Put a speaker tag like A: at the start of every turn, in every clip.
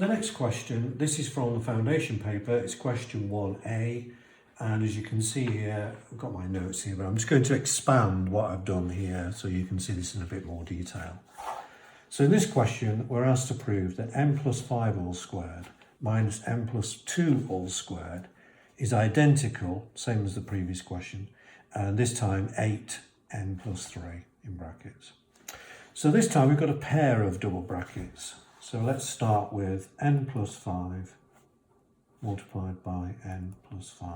A: the next question, this is from the foundation paper, it's question 1A, and as you can see here, I've got my notes here, but I'm just going to expand what I've done here so you can see this in a bit more detail. So in this question, we're asked to prove that n plus 5 all squared minus n plus 2 all squared is identical, same as the previous question, and this time 8n plus 3 in brackets. So this time we've got a pair of double brackets. So let's start with n plus 5 multiplied by n plus 5.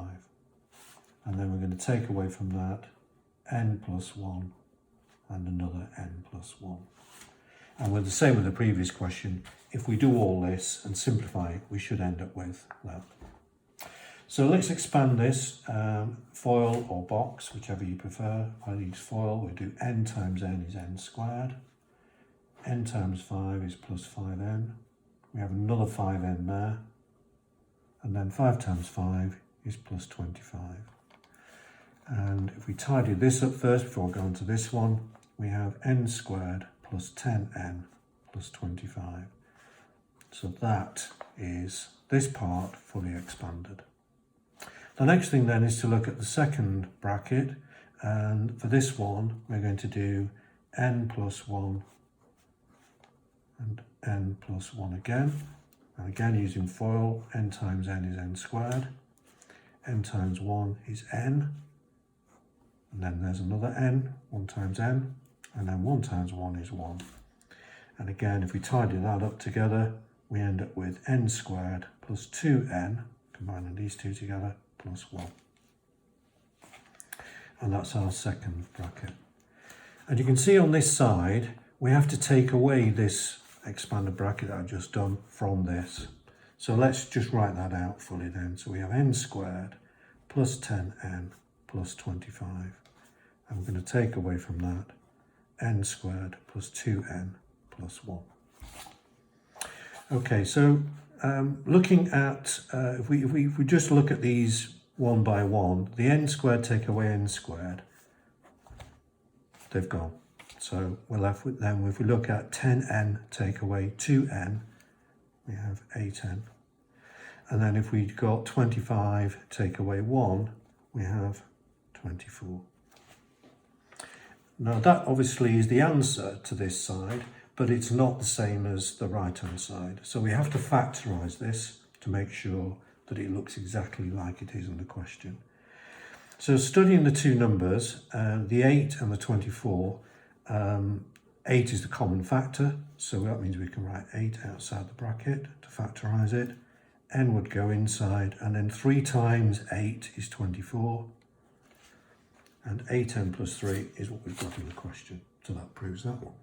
A: And then we're going to take away from that n plus 1 and another n plus 1. And with the same with the previous question, if we do all this and simplify it, we should end up with that. So let's expand this, foil or box, whichever you prefer. If I use foil, we do n times n is n squared. N times 5 is plus 5n. We have another 5n there. And then 5 times 5 is plus 25. And if we tidy this up first before going to this one, we have n squared plus 10n plus 25. So that is this part fully expanded. The next thing then is to look at the second bracket, and for this one we're going to do n plus 1 and n plus 1 again, and again using FOIL, n times n is n squared, n times 1 is n, and then there's another n, 1 times n, and then 1 times 1 is 1. And again, if we tidy that up together, we end up with n squared plus 2n, combining these two together, plus 1. And that's our second bracket. And you can see on this side, we have to take away this expanded bracket that I've just done from this. So let's just write that out fully then. So we have n squared plus 10n plus 25. And we're going to take away from that n squared plus 2n plus 1. Okay, so looking at, if we just look at these one by one, the n squared take away n squared, they've gone. So we're left with them, if we look at 10n take away 2n, we have 8n. And then if we got 25 take away 1, we have 24. Now that obviously is the answer to this side, but it's not the same as the right-hand side. So we have to factorise this to make sure that it looks exactly like it is in the question. So studying the two numbers, the 8 and the 24, 8 is the common factor, so that means we can write 8 outside the bracket to factorise it. N would go inside, and then 3 times 8 is 24. And 8n plus 3 is what we've got in the question. So that proves that one.